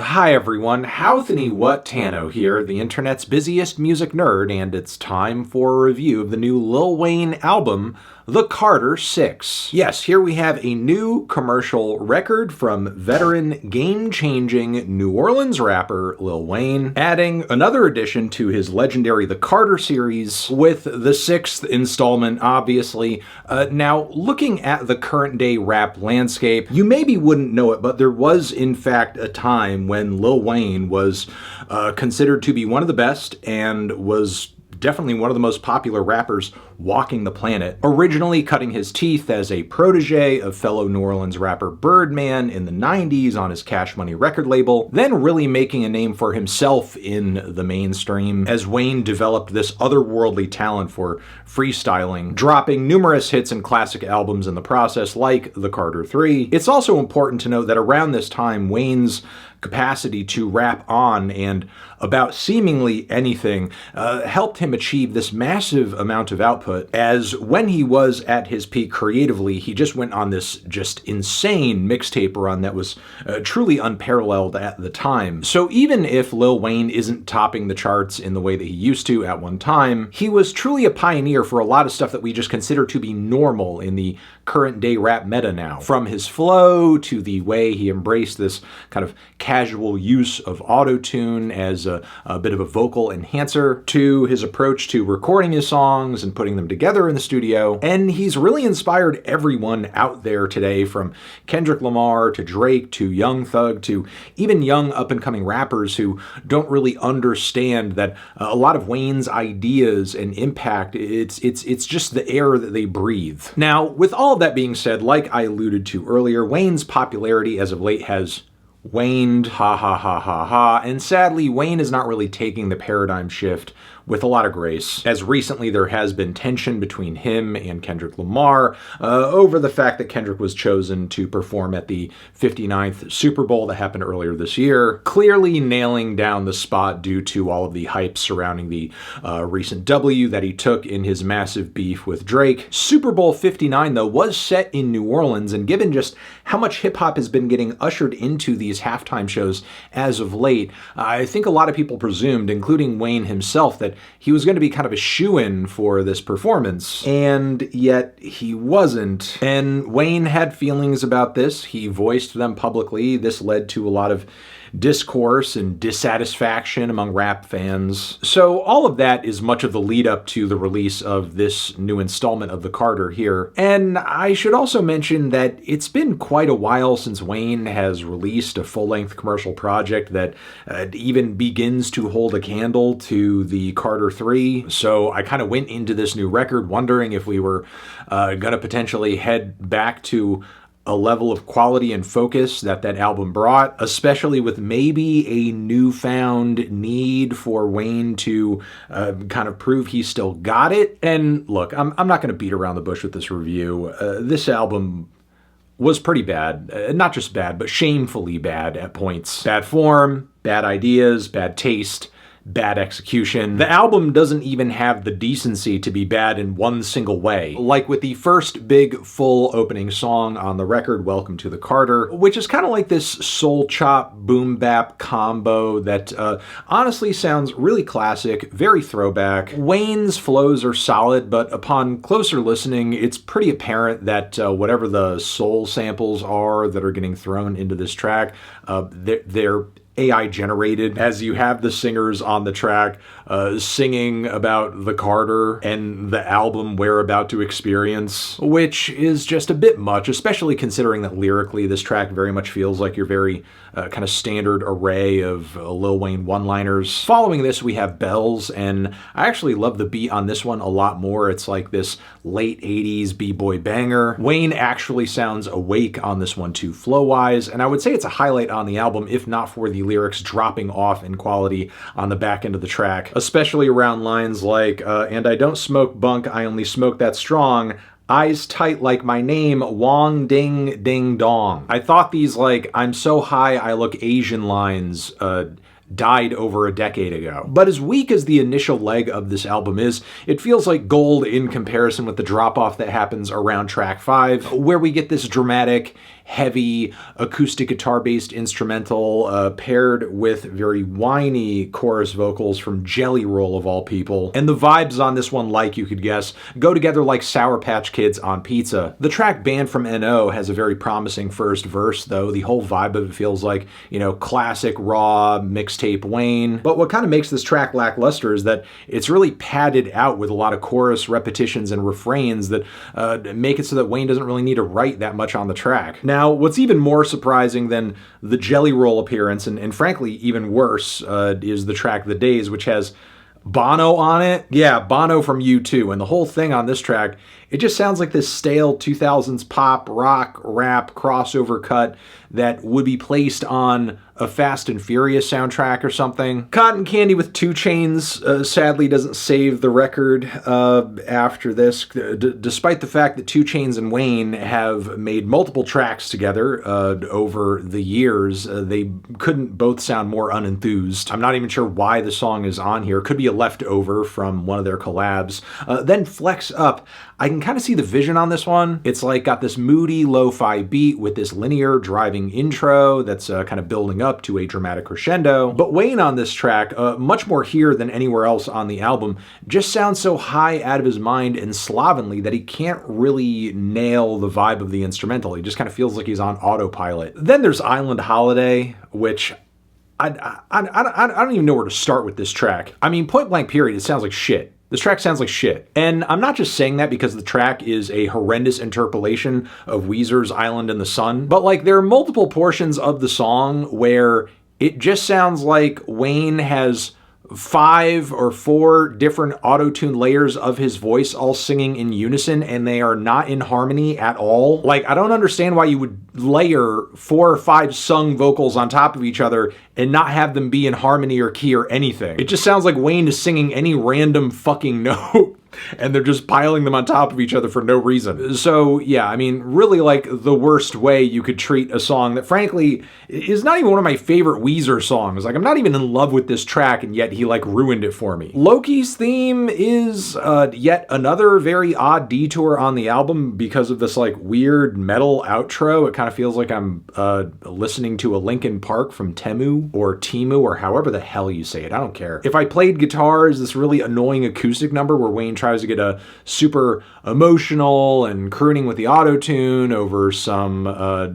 Hi everyone, Howthany What Tano here, the internet's busiest music nerd, and it's time for a review of the new Lil Wayne album, The Carter 6. Yes, here we have a new commercial record from veteran, game-changing New Orleans rapper Lil Wayne, adding another addition to his legendary The Carter series with the sixth installment, obviously. Now, looking at the current-day rap landscape, you maybe wouldn't know it, but there was, in fact, a time when Lil Wayne was considered to be one of the best and was definitely one of the most popular rappers walking the planet. Originally cutting his teeth as a protege of fellow New Orleans rapper Birdman in the 90s on his Cash Money record label, then really making a name for himself in the mainstream as Wayne developed this otherworldly talent for freestyling, dropping numerous hits and classic albums in the process like The Carter 3. It's also important to note that around this time, Wayne's capacity to rap on and about seemingly anything helped him achieve this massive amount of output, as when he was at his peak creatively, he just went on this just insane mixtape run that was truly unparalleled at the time. So even if Lil Wayne isn't topping the charts in the way that he used to at one time, he was truly a pioneer for a lot of stuff that we just consider to be normal in the current day rap meta now. From his flow to the way he embraced this kind of casual use of auto-tune as a bit of a vocal enhancer, to his approach to recording his songs and putting them together in the studio. And he's really inspired everyone out there today, from Kendrick Lamar to Drake to Young Thug to even young up-and-coming rappers who don't really understand that a lot of Wayne's ideas and impact, it's just the air that they breathe. Now, with all of that being said, like I alluded to earlier, Wayne's popularity as of late has waned, ha ha ha ha ha, and sadly, Wayne is not really taking the paradigm shift with a lot of grace, as recently there has been tension between him and Kendrick Lamar over the fact that Kendrick was chosen to perform at the 59th Super Bowl that happened earlier this year, clearly nailing down the spot due to all of the hype surrounding the recent W that he took in his massive beef with Drake. Super Bowl 59, though, was set in New Orleans, and given just how much hip-hop has been getting ushered into these halftime shows as of late, I think a lot of people presumed, including Wayne himself, that he was going to be kind of a shoo-in for this performance, and yet he wasn't. And Wayne had feelings about this. He voiced them publicly. This led to a lot of discourse and dissatisfaction among rap fans. So all of that is much of the lead up to the release of this new installment of The Carter here. And I should also mention that it's been quite a while since Wayne has released a full-length commercial project that even begins to hold a candle to The Carter 3. So I kind of went into this new record wondering if we were gonna potentially head back to a level of quality and focus that album brought, especially with maybe a newfound need for Wayne to kind of prove he still got it. And look, I'm not going to beat around the bush with this review. This album was pretty bad. Not just bad, but shamefully bad at points. Bad form, bad ideas, bad taste, bad execution. The album doesn't even have the decency to be bad in one single way. Like with the first big full opening song on the record, Welcome to the Carter, which is kind of like this soul chop boom bap combo that honestly sounds really classic, very throwback. Wayne's flows are solid, but upon closer listening, it's pretty apparent that whatever the soul samples are that are getting thrown into this track, they're AI generated, as you have the singers on the track singing about the Carter and the album we're about to experience, which is just a bit much, especially considering that lyrically this track very much feels like your very kind of standard array of Lil Wayne one-liners. Following this, we have Bells, and I actually love the beat on this one a lot more. It's like this late 80s b-boy banger. Wayne actually sounds awake on this one too, flow-wise, and I would say it's a highlight on the album, if not for the lyrics dropping off in quality on the back end of the track, especially around lines like, and I don't smoke bunk, I only smoke that strong, eyes tight like my name, Wong ding ding dong. I thought these like, I'm so high I look Asian lines died over a decade ago. But as weak as the initial leg of this album is, it feels like gold in comparison with the drop-off that happens around track 5, where we get this dramatic, heavy acoustic guitar-based instrumental paired with very whiny chorus vocals from Jelly Roll of all people. And the vibes on this one, like you could guess, go together like Sour Patch Kids on pizza. The track Band from NO has a very promising first verse, though. The whole vibe of it feels like, classic raw mixtape Wayne. But what kind of makes this track lackluster is that it's really padded out with a lot of chorus repetitions and refrains that make it so that Wayne doesn't really need to write that much on the track. Now, what's even more surprising than the Jelly Roll appearance, and frankly even worse, is the track The Days, which has Bono on it. Yeah, Bono from U2. And the whole thing on this track, it just sounds like this stale 2000s pop, rock, rap crossover cut that would be placed on a Fast and Furious soundtrack or something. Cotton Candy with 2 Chainz sadly doesn't save the record after this, despite the fact that 2 Chainz and Wayne have made multiple tracks together over the years. They couldn't both sound more unenthused. I'm not even sure why the song is on here. Could be a leftover from one of their collabs. Then Flex Up. I can kind of see the vision on this one. It's like got this moody lo-fi beat with this linear driving intro that's kind of building up to a dramatic crescendo. But Wayne on this track, much more here than anywhere else on the album, just sounds so high out of his mind and slovenly that he can't really nail the vibe of the instrumental. He just kind of feels like he's on autopilot. Then there's Island Holiday, which I don't even know where to start with this track. I mean, point blank period, it sounds like shit. This track sounds like shit. And I'm not just saying that because the track is a horrendous interpolation of Weezer's Island in the Sun, but like there are multiple portions of the song where it just sounds like Wayne has 5 or 4 different auto-tune layers of his voice all singing in unison, and they are not in harmony at all. Like, I don't understand why you would layer 4 or 5 sung vocals on top of each other and not have them be in harmony or key or anything. It just sounds like Wayne is singing any random fucking note and they're just piling them on top of each other for no reason. So yeah, I mean, really like the worst way you could treat a song that frankly is not even one of my favorite Weezer songs. Like, I'm not even in love with this track, and yet he like ruined it for me. Loki's theme is yet another very odd detour on the album because of this like weird metal outro. It kind of feels like I'm listening to a Linkin Park from Temu or or however the hell you say it. I don't care. If I played guitar, is this really annoying acoustic number where Wayne tries to get a super emotional and crooning with the auto-tune over some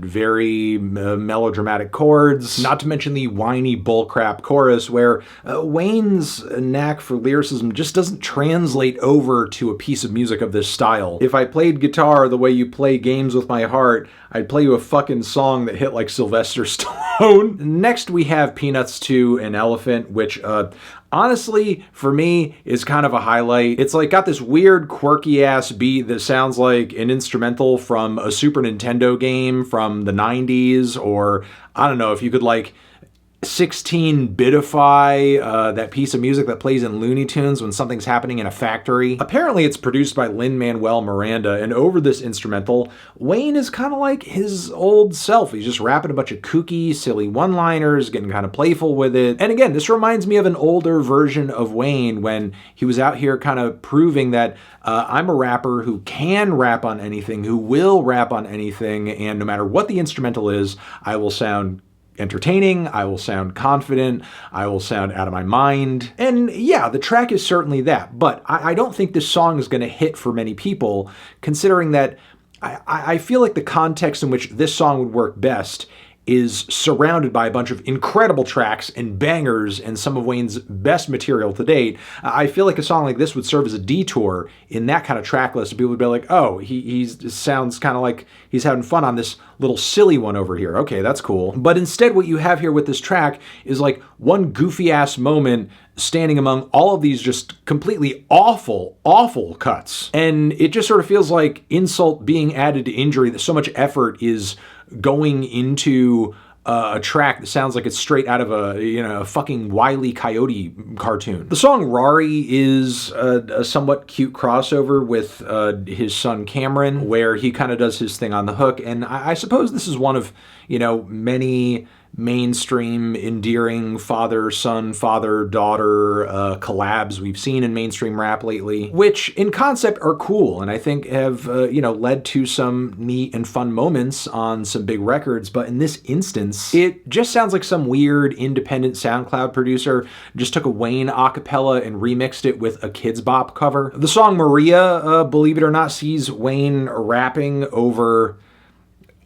very melodramatic chords. Not to mention the whiny bullcrap chorus where Wayne's knack for lyricism just doesn't translate over to a piece of music of this style. If I played guitar the way you play games with my heart, I'd play you a fucking song that hit like Sylvester Stallone. Next we have Peanuts to an Elephant, which honestly, for me, is kind of a highlight. It's like got this weird, quirky-ass beat that sounds like an instrumental from a Super Nintendo game from the 90s, or I don't know, if you could like 16-bitify that piece of music that plays in Looney Tunes when something's happening in a factory. Apparently it's produced by Lin-Manuel Miranda, and over this instrumental, Wayne is kind of like his old self. He's just rapping a bunch of kooky, silly one-liners, getting kind of playful with it. And again, this reminds me of an older version of Wayne when he was out here kind of proving that I'm a rapper who can rap on anything, who will rap on anything, and no matter what the instrumental is, I will sound entertaining, I will sound confident, I will sound out of my mind. And yeah, the track is certainly that, but I don't think this song is going to hit for many people, considering that I feel like the context in which this song would work best is surrounded by a bunch of incredible tracks and bangers and some of Wayne's best material to date. I feel like a song like this would serve as a detour in that kind of track list. People would be like, oh, he sounds kind of like he's having fun on this little silly one over here. Okay, that's cool. But instead what you have here with this track is like one goofy ass moment standing among all of these just completely awful, awful cuts. And it just sort of feels like insult being added to injury, that so much effort is going into a track that sounds like it's straight out of a fucking Wile E. Coyote cartoon. The song Rari is a somewhat cute crossover with his son Cameron, where he kind of does his thing on the hook, and I suppose this is one of many mainstream, endearing father-son, father-daughter collabs we've seen in mainstream rap lately, which in concept are cool and I think have, led to some neat and fun moments on some big records. But in this instance, it just sounds like some weird independent SoundCloud producer just took a Wayne acapella and remixed it with a Kids Bop cover. The song Maria, believe it or not, sees Wayne rapping over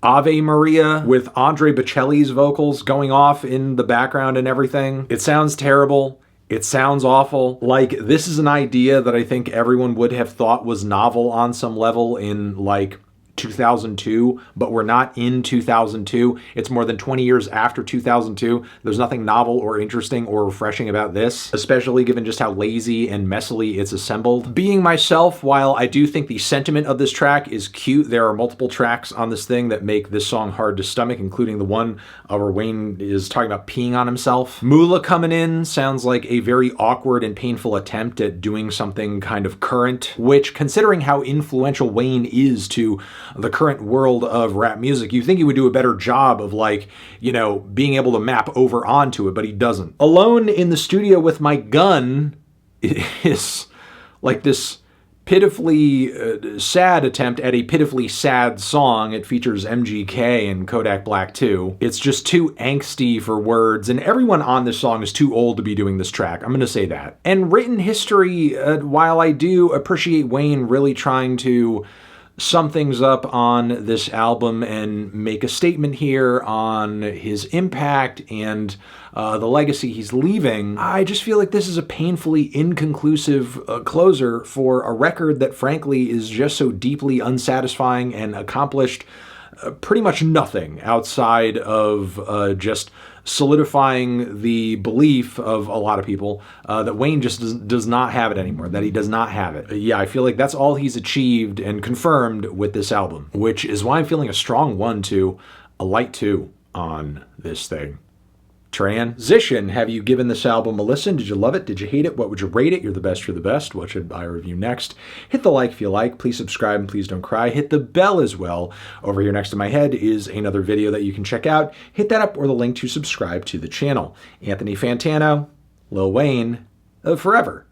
Ave Maria with Andre Bocelli's vocals going off in the background and everything. It sounds terrible. It sounds awful. Like, this is an idea that I think everyone would have thought was novel on some level in, like, 2002, but we're not in 2002. It's more than 20 years after 2002. There's nothing novel or interesting or refreshing about this, especially given just how lazy and messily it's assembled. Being myself, while I do think the sentiment of this track is cute, there are multiple tracks on this thing that make this song hard to stomach, including the one where Wayne is talking about peeing on himself. Moolah coming in sounds like a very awkward and painful attempt at doing something kind of current, which, considering how influential Wayne is to the current world of rap music, you think he would do a better job of, like, being able to map over onto it, but he doesn't. Alone in the studio with my gun is like this pitifully sad attempt at a pitifully sad song. It features MGK and Kodak Black too. It's just too angsty for words, and everyone on this song is too old to be doing this track. I'm gonna say that. And written history, while I do appreciate Wayne really trying to sum things up on this album and make a statement here on his impact and the legacy he's leaving, I just feel like this is a painfully inconclusive closer for a record that frankly is just so deeply unsatisfying and accomplished pretty much nothing outside of just solidifying the belief of a lot of people that Wayne just does not have it anymore, that he does not have it. Yeah, I feel like that's all he's achieved and confirmed with this album, which is why I'm feeling a strong 1 to a light 2 on this thing. Transition. Have you given this album a listen? Did you love it? Did you hate it? What would you rate it? You're the best, you're the best. What should I review next? Hit the like if you like. Please subscribe and please don't cry. Hit the bell as well. Over here next to my head is another video that you can check out. Hit that up or the link to subscribe to the channel. Anthony Fantano, Lil Wayne, forever.